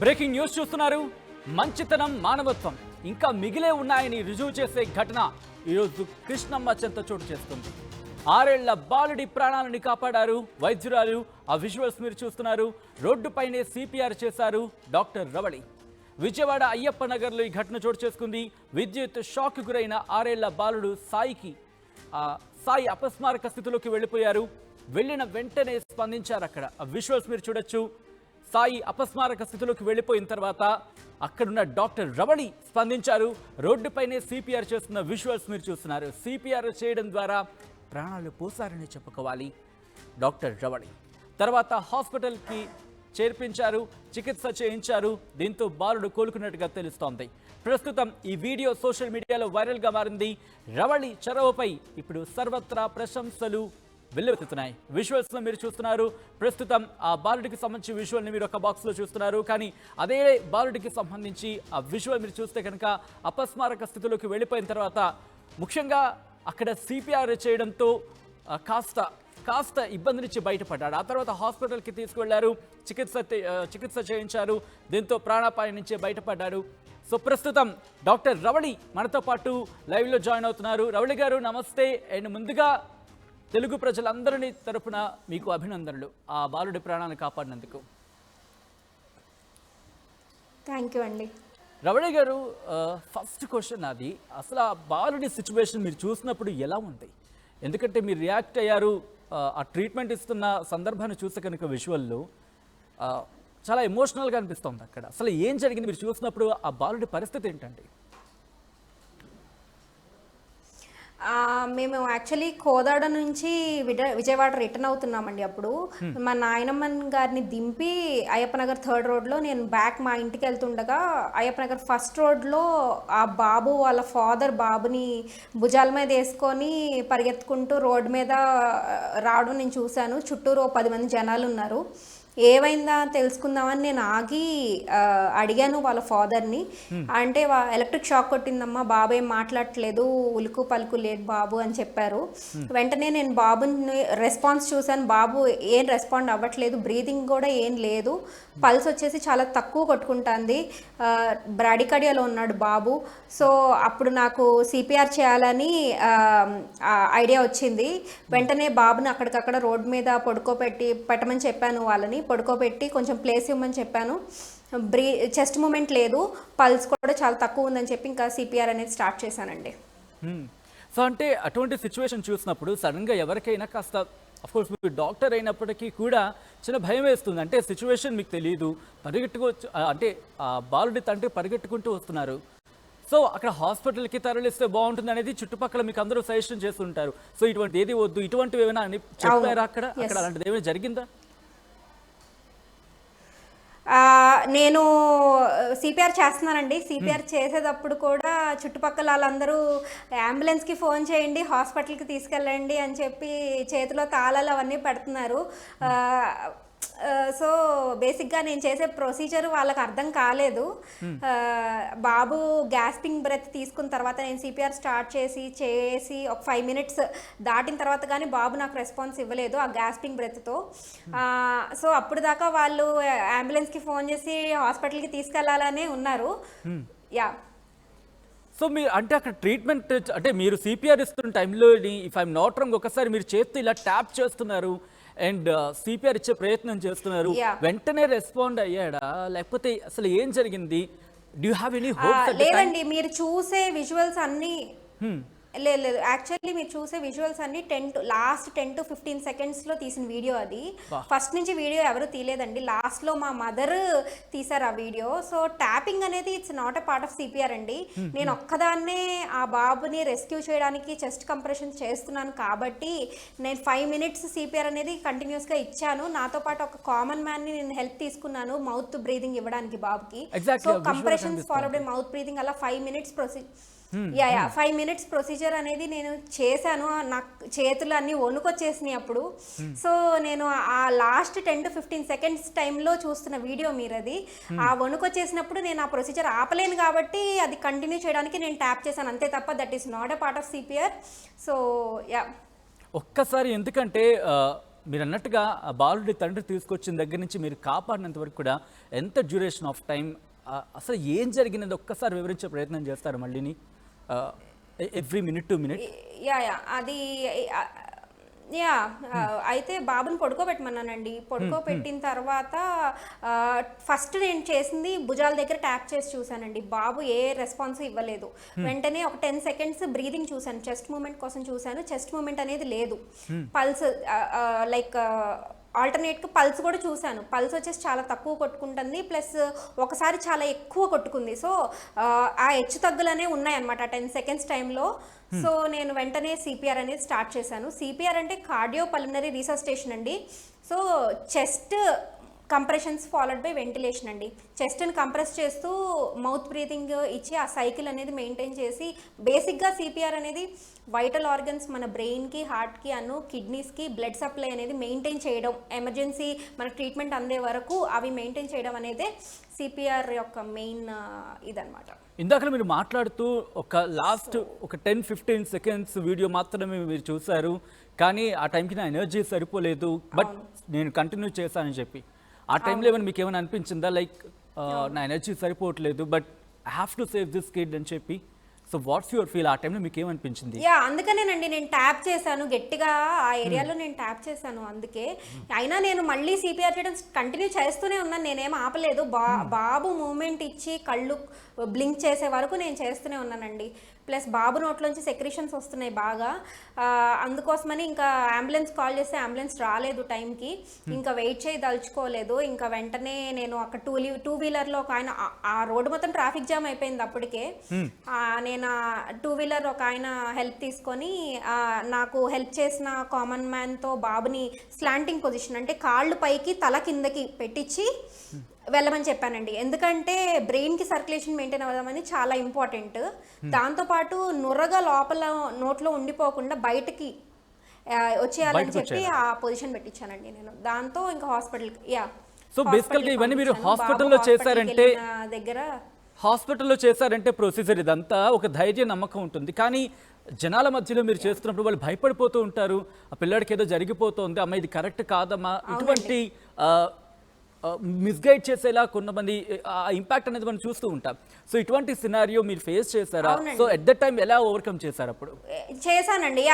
Breaking news చూస్తున్నారు. మంచితనం, మానవత్వం ఇంకా మిగిలే ఉన్నాయని రుజువు చేసే ఘటన ఈరోజు కృష్ణమ్మ చెంత చోటు చేసుకుంది. 6 ఏళ్ల బాలుడి ప్రాణాలను కాపాడారు వైద్యురాలు. ఆ విజువల్స్ మీరు చూస్తున్నారు. రోడ్డుపైనే సిపిఆర్ చేశారు డాక్టర్ రవళి. విజయవాడ అయ్యప్ప నగర్లో ఈ ఘటన చోటు చేసుకుంది. విద్యుత్ షాక్ గురైన 6 ఏళ్ల బాలుడు సాయి అపస్మారక స్థితిలోకి వెళ్ళిపోయారు. వెళ్ళిన వెంటనే స్పందించారు. అక్కడ ఆ విజువల్స్ మీరు చూడొచ్చు. సాయి అపస్మారక స్థితిలోకి వెళ్ళిపోయిన తర్వాత అక్కడున్న డాక్టర్ రవళి స్పందించారు. రోడ్డుపైనే సిపిఆర్ చేస్తున్న విజువల్స్ మీరు చూస్తున్నారు. సిపిఆర్ చేయడం ద్వారా ప్రాణాలు పోసారని చెప్పుకోవాలి డాక్టర్ రవళి. తర్వాత హాస్పిటల్కి చేర్పించారు, చికిత్స చేయించారు. దీంతో బాలుడు కోలుకున్నట్టుగా తెలుస్తోంది. ప్రస్తుతం ఈ వీడియో సోషల్ మీడియాలో వైరల్గా మారింది. రవళి చొరవపై ఇప్పుడు సర్వత్రా ప్రశంసలు వెల్లువెత్తుతున్నాయి. విజువల్స్లో మీరు చూస్తున్నారు. ప్రస్తుతం ఆ బాలుడికి సంబంధించి విజువల్ని మీరు ఒక బాక్స్లో చూస్తున్నారు. కానీ అదే బాలుడికి సంబంధించి ఆ విజువల్ మీరు చూస్తే కనుక అపస్మారక స్థితిలోకి వెళ్ళిపోయిన తర్వాత ముఖ్యంగా అక్కడ సిపిఆర్ చేయడంతో కాస్త ఇబ్బంది నుంచి బయటపడ్డాడు. ఆ తర్వాత హాస్పిటల్కి తీసుకువెళ్లారు, చికిత్స చేయించారు. దీంతో ప్రాణాపాయం నుంచి బయటపడ్డాడు. సో ప్రస్తుతం డాక్టర్ రవళి మనతో పాటు లైవ్లో జాయిన్ అవుతున్నారు. రవళి గారు నమస్తే. అండ్ ముందుగా తెలుగు ప్రజలందరినీ తరపున మీకు అభినందనలు ఆ బాలుడి ప్రాణాలను కాపాడినందుకు. థ్యాంక్ యూ అండి. రవళి గారు, ఫస్ట్ క్వశ్చన్ అది, అసలు ఆ బాలుడి సిచ్యువేషన్ మీరు చూసినప్పుడు ఎలా ఉంది? ఎందుకంటే మీరు రియాక్ట్ అయ్యారు. ఆ ట్రీట్మెంట్ ఇస్తున్న సందర్భాన్ని చూస్తే కనుక విజువల్లో చాలా ఎమోషనల్గా అనిపిస్తుంది. అక్కడ అసలు ఏం జరిగింది మీరు చూసినప్పుడు? ఆ బాలుడి పరిస్థితి ఏంటండి? మేము యాక్చువల్లీ కోదాడ నుంచి విజయవాడ రిటర్న్ అవుతున్నామండి. అప్పుడు మా నాయనమ్మ గారిని దింపి అయ్యప్పనగర్ 3rd రోడ్లో నేను బ్యాక్ మా ఇంటికి వెళ్తుండగా అయ్యప్పనగర్ 1st రోడ్లో ఆ బాబు వాళ్ళ ఫాదర్ బాబుని భుజాల మీద వేసుకొని పరిగెత్తుకుంటూ రోడ్డు మీద రావడం నేను చూశాను. చుట్టూరు 10 మంది జనాలు ఉన్నారు. ఏమైందా తెలుసుకుందామని నేను ఆగి అడిగాను వాళ్ళ ఫాదర్ని. అంటే ఎలక్ట్రిక్ షాక్ కొట్టిందమ్మా, బాబు ఏం మాట్లాడట్లేదు, ఉలుకు పలుకు లేదు బాబు అని చెప్పారు. వెంటనే నేను బాబుని రెస్పాన్స్ చూశాను. బాబు ఏం రెస్పాండ్ అవ్వట్లేదు, బ్రీతింగ్ కూడా ఏం లేదు, పల్స్ వచ్చేసి చాలా తక్కువ కొట్టుకుంటుంది, బ్రాడికార్డియాలో ఉన్నాడు బాబు. సో అప్పుడు నాకు సిపిఆర్ చేయాలని ఐడియా వచ్చింది. వెంటనే బాబుని అక్కడికక్కడ రోడ్డు మీద పెట్టమని చెప్పాను. వాళ్ళని పడుకోబెట్టి కొంచెం ప్లేస్ ఇవ్వమని చెప్పాను. చెస్ట్ మూమెంట్ లేదు, పల్స్ కూడా చాలా తక్కువ ఉందని చెప్పి ఇంకా సిపిఆర్ అనేది స్టార్ట్ చేశానండి. సో అంటే అటువంటి సిచ్యువేషన్ చూసినప్పుడు సడన్గా ఎవరికైనా కాస్త, అఫ్కోర్స్ మీరు డాక్టర్ అయినప్పటికీ కూడా చిన్న భయం వేస్తుంది. అంటే సిచ్యువేషన్ మీకు తెలియదు, అంటే బాలుడి తండ్రి పరిగెట్టుకుంటూ వస్తున్నారు. సో అక్కడ హాస్పిటల్కి తరలిస్తే బాగుంటుంది అనేది చుట్టుపక్కల మీకు అందరూ సజెషన్ చేస్తుంటారు. సో ఇటువంటి ఏది వద్దు, ఇటువంటివి ఏమైనా అని చెప్పారా? అక్కడ అలాంటిది ఏమైనా జరిగిందా? నేను సిపిఆర్ చేస్తున్నానండి. సిపిఆర్ చేసేటప్పుడు కూడా చుట్టుపక్కల వాళ్ళందరూ అంబులెన్స్కి ఫోన్ చేయండి, హాస్పిటల్కి తీసుకెళ్ళండి అని చెప్పి చేతిలో తాళాలు అవన్నీ పెడుతున్నారు. సో బేసిక్గా నేను చేసే ప్రొసీజర్ వాళ్ళకి అర్థం కాలేదు. బాబు గ్యాస్పింగ్ బ్రెత్ తీసుకున్న తర్వాత నేను సిపిఆర్ స్టార్ట్ చేసి ఒక 5 మినిట్స్ దాటిన తర్వాత కానీ బాబు నాకు రెస్పాన్స్ ఇవ్వలేదు ఆ గ్యాస్పింగ్ బ్రెత్తో. సో అప్పుడు దాకా వాళ్ళు అంబులెన్స్కి ఫోన్ చేసి హాస్పిటల్కి తీసుకెళ్లాలనే ఉన్నారు. యా. సో మీరు అంటే అక్కడ ట్రీట్మెంట్, అంటే మీరు సిపిఆర్ ఇస్తున్న టైంలో, ఇఫ్ ఐఎమ్ నాట్ రాంగ్, ఒకసారి మీరు చేస్తూ ఇలా ట్యాప్ చేస్తున్నారు అండ్ సిపిఆర్ ఇచ్చే ప్రయత్నం చేస్తున్నారు. వెంటనే రెస్పాండ్ అయ్యాడా, లేకపోతే అసలు ఏం జరిగింది? Do you have any hope? లేదండి, మీరు చూసే విజువల్స్ అన్ని లేదు, యాక్చువల్లీ మీరు చూసే విజువల్స్ అన్ని లాస్ట్ 10 to 15 సెకండ్స్లో తీసిన వీడియో. అది ఫస్ట్ నుంచి వీడియో ఎవరు తీయలేదండి, లాస్ట్లో మా మదర్ తీశారు ఆ వీడియో. సో ట్యాపింగ్ అనేది it's not a part of CPR అండి. నేను ఒక్కదాన్నే ఆ బాబుని రెస్క్యూ చేయడానికి చెస్ట్ కంప్రెషన్ చేస్తున్నాను కాబట్టి నేను 5 మినిట్స్ సిపిఆర్ అనేది కంటిన్యూస్గా ఇచ్చాను. నాతో పాటు ఒక కామన్ మ్యాన్ని నేను హెల్ప్ తీసుకున్నాను మౌత్ బ్రీదింగ్ ఇవ్వడానికి బాబుకి. So compressions followed by mouth breathing, అలా 5 మినిట్స్ 5 మినిట్స్ ప్రొసీజర్ అనేది నేను చేశాను. నాకు చేతులు అన్నీ వణుకొచ్చేసినాయి అప్పుడు. సో నేను ఆ లాస్ట్ 10 to 15 సెకండ్స్ టైంలో చూస్తున్న వీడియో మీరు, అది ఆ వణుకొచ్చేసినప్పుడు నేను ఆ ప్రొసీజర్ ఆపలేను కాబట్టి అది కంటిన్యూ చేయడానికి నేను ట్యాప్ చేశాను అంతే తప్ప that is not a part of CPR. So yeah. ఒక్కసారి ఎందుకంటే మీరు అన్నట్టుగా ఆ బాలుడి తండ్రి తీసుకొచ్చిన దగ్గర నుంచి మీరు కాపాడినంత వరకు కూడా ఎంత డ్యూరేషన్ ఆఫ్ టైం, అసలు ఏం జరిగినది ఒక్కసారి వివరించే ప్రయత్నం చేస్తారు మళ్ళీని, ఎవ్రీ మినిట్ టు మినిట్? అది అయితే బాబుని పడుకోబెట్టమన్నానండి. పడుకోబెట్టిన తర్వాత ఫస్ట్ నేను చేసింది భుజాల దగ్గర ట్యాప్ చేసి చూశానండి. బాబు ఏ రెస్పాన్స్ ఇవ్వలేదు. వెంటనే ఒక 10 సెకండ్స్ బ్రీదింగ్ చూశాను, చెస్ట్ మూమెంట్ కోసం చూశాను. చెస్ట్ మూమెంట్ అనేది లేదు. పల్స్ లైక్ ఆల్టర్నేట్గా పల్స్ కూడా చూశాను. పల్స్ వచ్చేసి చాలా తక్కువ కొట్టుకుంటుంది, ప్లస్ ఒకసారి చాలా ఎక్కువ కొట్టుకుంది. సో ఆ హెచ్చు తగ్గులనే ఉన్నాయన్నమాట 10 సెకండ్స్ టైంలో. సో నేను వెంటనే సిపిఆర్ అనేది స్టార్ట్ చేశాను. సిపిఆర్ అంటే కార్డియో పల్మనరీ రీసస్టేషన్ అండి. So chest compressions followed by ventilation అండి. చెస్ట్ని కంప్రెస్ చేస్తూ మౌత్ బ్రీతింగ్ ఇచ్చి ఆ సైకిల్ అనేది మెయింటైన్ చేసి, బేసిక్గా సిపిఆర్ అనేది వైటల్ ఆర్గన్స్ మన బ్రెయిన్కి, హార్ట్కి, కిడ్నీస్కి బ్లడ్ సప్లై అనేది మెయింటైన్ చేయడం, ఎమర్జెన్సీ మన ట్రీట్మెంట్ అందే వరకు అవి మెయింటైన్ చేయడం అనేది సిపిఆర్ యొక్క మెయిన్ ఇదనమాట. ఇందాక మీరు మాట్లాడుతూ ఒక లాస్ట్ ఒక 10-15 సెకండ్స్ వీడియో మాత్రమే మీరు చూశారు, కానీ ఆ టైంకి నా ఎనర్జీ సరిపోలేదు, బట్ నేను కంటిన్యూ చేశానని చెప్పి. ఆ టైంలో ఏమైనా మీకు ఏమైనా అనిపించిందా, లైక్ నా ఎనర్జీ సరిపోవట్లేదు but I have to save this kid అని చెప్పి? So what's your feel? ఆ టైంలో మీకు ఏమనిపించింది? అందుకనేనండి నేను ట్యాప్ చేశాను గట్టిగా, ఆ ఏరియాలో నేను ట్యాప్ చేశాను. అందుకే అయినా నేను మళ్ళీ సిపిఆర్ చేయడం కంటిన్యూ చేస్తూనే ఉన్నాను, నేనేం ఆపలేదు. బాబు మూమెంట్ ఇచ్చి కళ్ళు బ్లింక్ చేసే వరకు నేను చేస్తూనే ఉన్నానండి. ప్లస్ బాబు నోట్లోంచి సెక్రీషన్స్ వస్తున్నాయి బాగా, అందుకోసమని ఇంకా అంబులెన్స్ కాల్ చేస్తే అంబులెన్స్ రాలేదు టైంకి. ఇంకా వెయిట్ చేయదలుచుకోలేదు. ఇంకా వెంటనే నేను అక్కడ టూ వీలర్లో ఒక ఆయన, ఆ రోడ్డు మొత్తం ట్రాఫిక్ జామ్ అయిపోయింది అప్పటికే. నేను టూ వీలర్ ఒక ఆయన హెల్ప్ తీసుకొని నాకు హెల్ప్ చేసిన కామన్ మ్యాన్తో బాబుని స్లాంటింగ్ పొజిషన్ అంటే కాళ్ళు పైకి తల కిందకి పెట్టించి వెళ్ళమని చెప్పానండి. ఎందుకంటే బ్రెయిన్కి సర్క్యులేషన్ మెయింటైన్ అవ్వదామని చాలా ఇంపార్టెంట్. దాంతోపాటు నురగ లోపల నోట్లో ఉండిపోకుండా బయటకి వచ్చేయాలని చెప్పి ఆ పొజిషన్ పెట్టించానండి నేను. దాంతో ఇంకా హాస్పిటల్కి సో బేసికల్గా ఇవన్నీ మీరు హాస్పిటల్లో చేశారంటే, దగ్గర హాస్పిటల్లో చేశారంటే ప్రొసీజర్ ఇదంతా ఒక ధైర్య నమ్మకం ఉంటుంది. కానీ జనాల మధ్యలో మీరు చేస్తున్నప్పుడు వాళ్ళు భయపడిపోతూ ఉంటారు, ఆ పిల్లాడికి ఏదో జరిగిపోతుంది, అమ్మ ఇది కరెక్ట్ కాదమ్మా, ఇటువంటి మిస్గైడ్ చేసేలా కొంతమంది ఆ ఇంపాక్ట్ అనేది మనం చూస్తూ ఉంటాం. సో ఇటువంటి సినారియో మీరు ఫేస్ చేశారా? సో ఎట్ ద టైం ఎలా ఓవర్కమ్ చేశారు? అప్పుడు చేశానండి,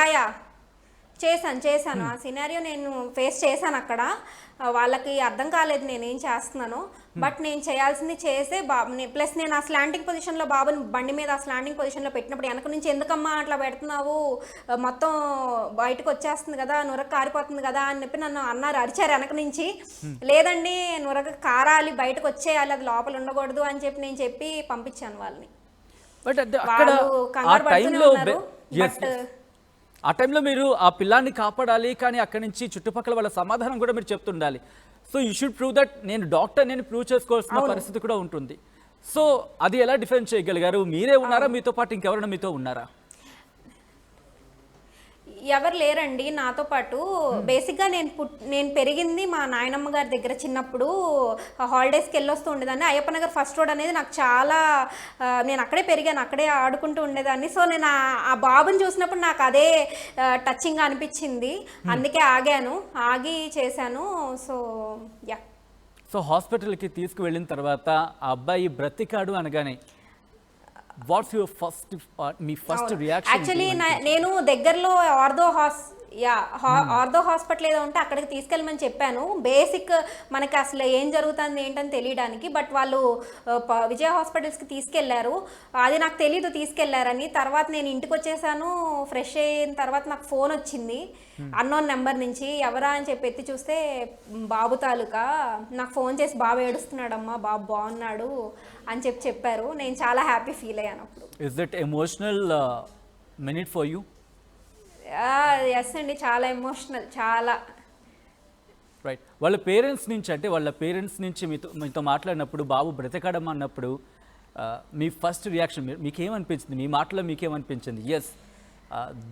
చేశాను ఆ సినారియో నేను ఫేస్ చేశాను. అక్కడ వాళ్ళకి అర్థం కాలేదు నేనేం చేస్తున్నాను, బట్ నేను చేయాల్సింది చేసే బాబుని. ప్లస్ నేను ఆ స్లాంటింగ్ పొజిషన్లో బాబుని బండి మీద ఆ స్లాంటింగ్ పొజిషన్లో పెట్టినప్పుడు వెనక నుంచి ఎందుకమ్మా అట్లా పెడుతున్నావు, మొత్తం బయటకు వచ్చేస్తుంది కదా, నురగ కారిపోతుంది కదా అని చెప్పి నన్ను అన్నారు, అరిచారు వెనక నుంచి. లేదండి నురగ కారాలి, బయటకు వచ్చేయాలి, అది లోపల ఉండకూడదు అని చెప్పి నేను చెప్పి పంపించాను వాళ్ళని. బట్ వాళ్ళు కంగారు పడుతూనే ఉన్నారు. ఆ టైంలో మీరు ఆ పిల్లాన్ని కాపాడాలి, కానీ అక్కడి నుంచి చుట్టుపక్కల వాళ్ళ సమాధానం కూడా మీరు చెప్తుండాలి. So you should prove that నేను డాక్టర్ నేను ప్రూవ్ చేసుకోవాల్సిన పరిస్థితి కూడా ఉంటుంది. సో అది ఎలా డిఫెండ్ చేయగలిగారు? మీరే ఉన్నారా, మీతో పాటు ఇంకెవరైనా మీతో ఉన్నారా? ఎవరు లేరండి నాతో పాటు. బేసిక్గా నేను పెరిగింది మా నాయనమ్మ గారి దగ్గర. చిన్నప్పుడు హాలిడేస్కి వెళ్ళొస్తూ ఉండేదాన్ని. అయ్యప్ప నగర్ ఫస్ట్ రోడ్ అనేది నాకు చాలా, నేను అక్కడే పెరిగాను, అక్కడే ఆడుకుంటూ ఉండేదాన్ని. సో నేను ఆ బాబుని చూసినప్పుడు నాకు అదే టచింగ్గా అనిపించింది, అందుకే ఆగి చేశాను. సో సో హాస్పిటల్కి తీసుకువెళ్ళిన తర్వాత ఆ అబ్బాయి బ్రతికాడు అనగానే what's your first reaction? Actually నేను దగ్గరలో ఆర్థో హాస్పిటల్ ఏదో ఉంటే అక్కడికి తీసుకెళ్ళమని చెప్పాను. బేసిక్ మనకి అసలు ఏం జరుగుతుంది ఏంటని తెలియడానికి. బట్ వాళ్ళు విజయ హాస్పిటల్స్కి తీసుకెళ్లారు, అది నాకు తెలీదు తీసుకెళ్లారని. తర్వాత నేను ఇంటికి వచ్చేసాను, ఫ్రెష్ అయిన తర్వాత నాకు ఫోన్ వచ్చింది అన్నోన్ నెంబర్ నుంచి. ఎవరా అని చెప్పి ఎత్తి చూస్తే బాబు తాలూకా. నాకు ఫోన్ చేసి బాబు ఏడుస్తున్నాడమ్మా, బాబు బాగున్నాడు అని చెప్పారు. నేను చాలా హ్యాపీ ఫీల్ అయ్యాను అప్పుడు. Is that emotional minute for you? Yes అండి, చాలా ఎమోషనల్, చాలా. రైట్. వాళ్ళ పేరెంట్స్ నుంచి మీతో మాట్లాడినప్పుడు బాబు బ్రతకడం అన్నప్పుడు మీ ఫస్ట్ రియాక్షన్ మీకేమనిపించింది? మీ మాటలో మీకేమనిపించింది? Yes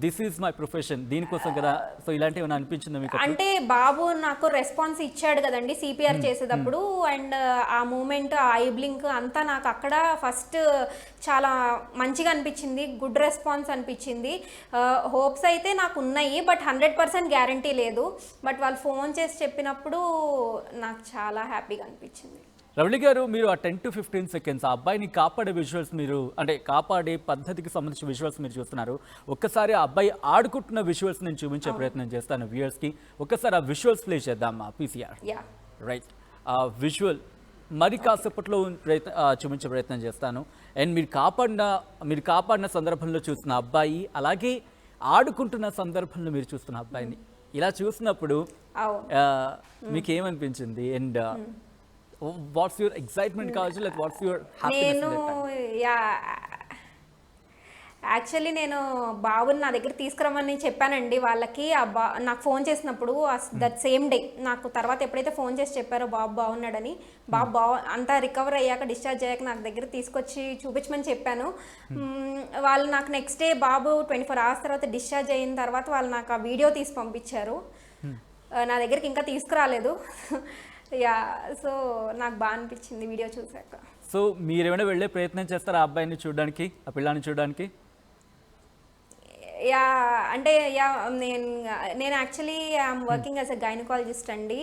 this is my profession, దీనికోసం కదా. సో ఇలాంటివి ఏమైనా అనిపించిందా మీకు? అంటే బాబు నాకు రెస్పాన్స్ ఇచ్చాడు కదండి సిపిఆర్ చేసేటప్పుడు, అండ్ ఆ మూమెంట్, ఆ ఐ బ్లింక్ అంతా నాకు అక్కడ ఫస్ట్ చాలా మంచిగా అనిపించింది, గుడ్ రెస్పాన్స్ అనిపించింది. హోప్స్ అయితే నాకు ఉన్నాయి, బట్ 100% గ్యారంటీ లేదు. బట్ వాళ్ళు ఫోన్ చేసి చెప్పినప్పుడు నాకు చాలా హ్యాపీగా అనిపించింది. రవళి గారు, మీరు ఆ 10 to 15 seconds ఆ అబ్బాయిని కాపాడే విజువల్స్, మీరు అంటే కాపాడే పద్ధతికి సంబంధించిన విజువల్స్ మీరు చూస్తున్నారు. ఒక్కసారి ఆ అబ్బాయి ఆడుకుంటున్న విజువల్స్ నేను చూపించే ప్రయత్నం చేస్తాను వ్యూయర్స్కి. ఒక్కసారి ఆ విజువల్స్ ప్లే చేద్దాం పీసీఆర్. రైట్, ఆ విజువల్ మరి కాసేపట్లో చూపించే ప్రయత్నం చేస్తాను. అండ్ మీరు కాపాడిన సందర్భంలో చూస్తున్న అబ్బాయి, అలాగే ఆడుకుంటున్న సందర్భంలో మీరు చూస్తున్న అబ్బాయిని ఇలా చూసినప్పుడు మీకు ఏమనిపించింది? అండ్ వాట్స్ యువర్ ఎక్సైట్మెంట్ కావచ్చు, like what's your happiness? Actually నేను బాబుని నా దగ్గర తీసుకురమ్మని చెప్పానండి వాళ్ళకి. నాకు ఫోన్ చేసినప్పుడు దట్ సేమ్ డే, నాకు తర్వాత ఎప్పుడైతే ఫోన్ చేసి చెప్పారో బాబు బాగున్నాడని, బాబు అంతా రికవర్ అయ్యాక, డిశ్చార్జ్ అయ్యాక నాకు దగ్గర తీసుకొచ్చి చూపించమని చెప్పాను. వాళ్ళు నాకు నెక్స్ట్ డే బాబు 24 hours తర్వాత డిశ్చార్జ్ అయిన తర్వాత వాళ్ళు నాకు ఆ వీడియో తీసి పంపించారు. నా దగ్గరికి ఇంకా తీసుకురాలేదు. సో నాకు బాగా అనిపించింది వీడియో చూసాక. సో మీరేమైనా వెళ్ళే ప్రయత్నం చేస్తారా ఆ అబ్బాయిని చూడడానికి, ఆ పిల్లాన్ని చూడడానికి? అంటే నేను actually I'm working as a gynaecologist అండి,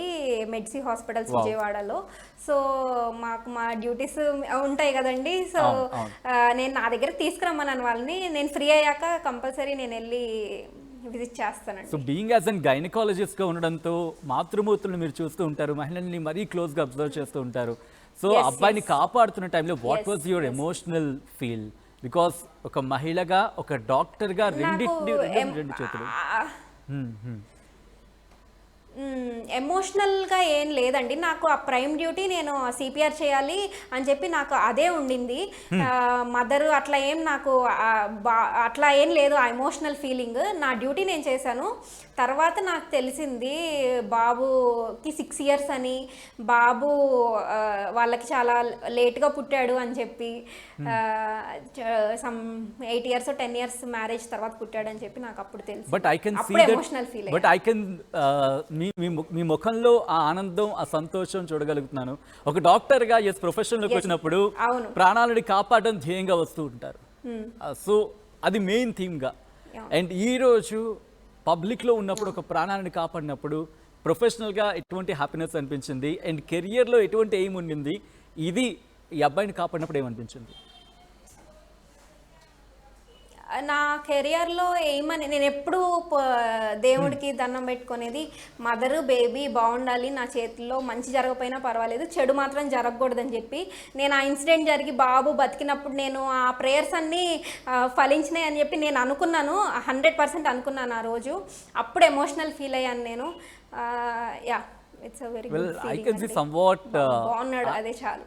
మెడ్సీ హాస్పిటల్స్ విజయవాడలో. సో మా డ్యూటీస్ ఉంటాయి కదండి. సో నేను నా దగ్గర తీసుకురమ్మన్నాను వాళ్ళని. నేను ఫ్రీ అయ్యాక కంపల్సరీ నేను వెళ్ళి విజిట్ చేస్తానండి. సో బీయింగ్ యాజ్ అన్ గైనకాలజిస్ట్గా ఉండడంతో మాతృమూర్తులను మీరు చూస్తూ ఉంటారు, మహిళల్ని మరీ క్లోజ్గా అబ్జర్వ్ చేస్తూ ఉంటారు. సో అబ్బాయిని కాపాడుతున్న టైంలో what was your emotional feel? Because ఒక మహిళగా, ఒక డాక్టర్గా రెండు చేతులు. ఎమోషనల్గా ఏం లేదండి, నాకు ఆ ప్రైమ్ డ్యూటీ నేను సిపిఆర్ చేయాలి అని చెప్పి నాకు అదే ఉండింది. మదర్ అట్లా ఏం నాకు అట్లా ఏం లేదు ఆ ఎమోషనల్ ఫీలింగ్. నా డ్యూటీ నేను చేశాను. తర్వాత నాకు తెలిసింది బాబుకి 6 years అని, బాబు వాళ్ళకి చాలా లేట్గా పుట్టాడు అని చెప్పి, some 8 years or 10 years marriage తర్వాత పుట్టాడు అని చెప్పి నాకు అప్పుడు తెలిసి, అప్పుడు emotional feel. But I can మీ ముఖంలో ఆ ఆనందం, ఆ సంతోషం చూడగలుగుతున్నాను. ఒక డాక్టర్గా ప్రొఫెషన్లోకి వచ్చినప్పుడు ప్రాణాలని కాపాడడం ధ్యేయంగా వస్తూ ఉంటారు. సో అది మెయిన్ థీమ్గా. అండ్ ఈరోజు పబ్లిక్లో ఉన్నప్పుడు, ఒక ప్రాణాలను కాపాడినప్పుడు ప్రొఫెషనల్గా ఎటువంటి హ్యాపీనెస్ అనిపించింది? అండ్ కెరియర్లో ఎటువంటి ఎయిమ్ ఉండింది? ఇది ఈ అబ్బాయిని కాపాడినప్పుడు ఏమనిపించింది? నా కెరియర్లో ఏమని నేను ఎప్పుడు దేవుడికి దండం పెట్టుకునేది, మదరు బేబీ బాగుండాలి, నా చేతిలో మంచి జరగకపోయినా పర్వాలేదు, చెడు మాత్రం జరగకూడదని చెప్పి. నేను ఆ ఇన్సిడెంట్ జరిగి బాబు బతికినప్పుడు నేను ఆ ప్రేయర్స్ అన్నీ ఫలించినాయి అని చెప్పి నేను అనుకున్నాను, 100% అనుకున్నాను ఆ రోజు. అప్పుడు ఎమోషనల్ ఫీల్ అయ్యాను నేను. It's a very good feeling. బాగున్నాడు, అదే చాలు.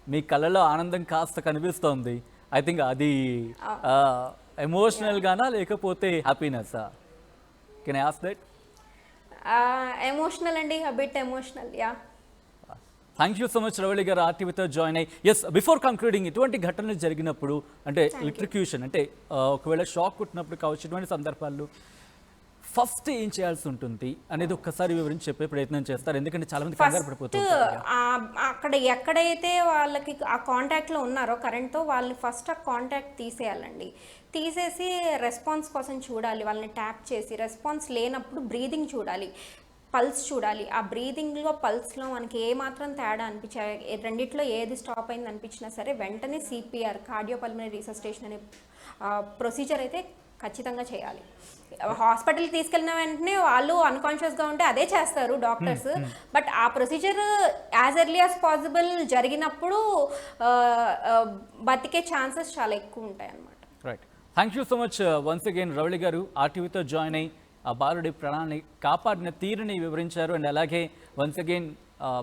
మీ కళ్ళలో ఆనందం కాస్త కనిపిస్తోంది. ఐ థింక్ అది ఎమోషనల్ గానా లేకపోతే happiness? Can I ask that? Emotional అండి, a bit emotional. Thank you so much Ravali గారు ఆర్టీవీతో జాయిన్ అయ్యి. ఎస్, బిఫోర్ కంక్లూడింగ్, ఇటువంటి ఘటనలు జరిగినప్పుడు, అంటే ఎలక్ట్రిక్యూషన్, అంటే ఒకవేళ షాక్ కొట్టినప్పుడు కావచ్చు, ఇటువంటి సందర్భాల్లో ఫస్ట్ ఏం చేయాల్సి ఉంటుంది అనేది ఒక్కసారి వివరించి చెప్పే ప్రయత్నం చేస్తారు, ఎందుకంటే చాలా మంది కంగారు పడిపోతుంటారు. అక్కడ ఎక్కడైతే వాళ్ళకి ఆ కాంటాక్ట్లో ఉన్నారో కరెంట్తో, వాళ్ళని ఫస్ట్ ఆ కాంటాక్ట్ తీసేయాలండి. తీసేసి రెస్పాన్స్ కోసం చూడాలి, వాళ్ళని ట్యాప్ చేసి. రెస్పాన్స్ లేనప్పుడు బ్రీదింగ్ చూడాలి, పల్స్ చూడాలి. ఆ బ్రీదింగ్లో, పల్స్లో మనకి ఏమాత్రం తేడా అనిపించా, రెండిట్లో ఏది స్టాప్ అయింది అనిపించినా సరే వెంటనే సిపిఆర్, కార్డియోపల్మనరీ రిససిటేషన్ అనే ప్రొసీజర్ అయితే ఖచ్చితంగా చేయాలి. హాస్పిటల్కి తీసుకెళ్ళిన వెంటనే వాళ్ళు అన్కాన్షియస్గా ఉంటే అదే చేస్తారు డాక్టర్స్. బట్ ఆ procedure as early as possible జరిగినప్పుడు బతికే ఛాన్సెస్ చాలా ఎక్కువ ఉంటాయి అన్నమాట. Right, thank you so much once again Ravali గారు ఆర్టీవీతో జాయిన్ అయ్యి ఆ బాలుడి ప్రాణాన్ని కాపాడిన తీరుని వివరించారు. అండ్ అలాగే వన్స్ అగైన్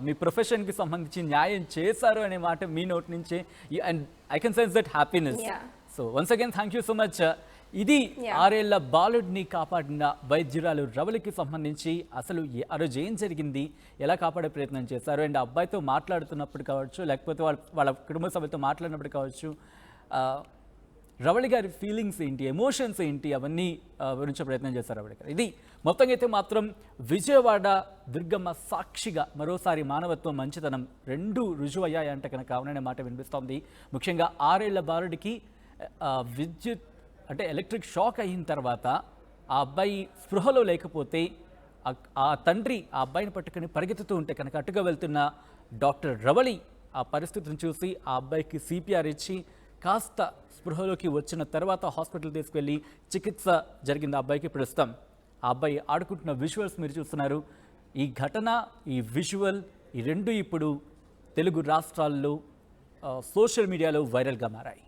మీ ప్రొఫెషన్కి సంబంధించి న్యాయం చేశారు అనే మాట మీ నోటి నుంచి. And I can sense that happiness. So once again thank you so much. ఇది 6 ఏళ్ల బాలుడిని కాపాడిన వైద్యురాలు రవళికి సంబంధించి అసలు ఆ రోజు ఏం జరిగింది, ఎలా కాపాడే ప్రయత్నం చేశారు, అండ్ అబ్బాయితో మాట్లాడుతున్నప్పుడు కావచ్చు, లేకపోతే వాళ్ళ కుటుంబ సభ్యులతో మాట్లాడినప్పుడు కావచ్చు, రవళి గారి ఫీలింగ్స్ ఏంటి, ఎమోషన్స్ ఏంటి, అవన్నీ వివరించే ప్రయత్నం చేశారు రవళి గారు. ఇది మొత్తంగా అయితే మాత్రం విజయవాడ దుర్గమ్మ సాక్షిగా మరోసారి మానవత్వం, మంచితనం రెండూ రుజువయ్యాయంటే కనుక అవుననే మాట వినిపిస్తోంది. ముఖ్యంగా 6 ఏళ్ల బాలుడికి విద్యుత్ అంటే ఎలక్ట్రిక్ షాక్ అయిన తర్వాత ఆ అబ్బాయి స్పృహలో లేకపోతే ఆ తండ్రి ఆ అబ్బాయిని పట్టుకుని పరిగెత్తుతూ ఉంటే కనుక అటుగా వెళ్తున్న డాక్టర్ రవళి ఆ పరిస్థితిని చూసి ఆ అబ్బాయికి సిపిఆర్ ఇచ్చి కాస్త స్పృహలోకి వచ్చిన తర్వాత హాస్పిటల్ తీసుకెళ్ళి చికిత్స జరిగింది ఆ అబ్బాయికి. ప్రస్తుతం ఆ అబ్బాయి ఆడుకుంటున్న విజువల్స్ మీరు చూస్తున్నారు. ఈ ఘటన, ఈ విజువల్, ఈ రెండు ఇప్పుడు తెలుగు రాష్ట్రాల్లో సోషల్ మీడియాలో వైరల్గా మారాయి.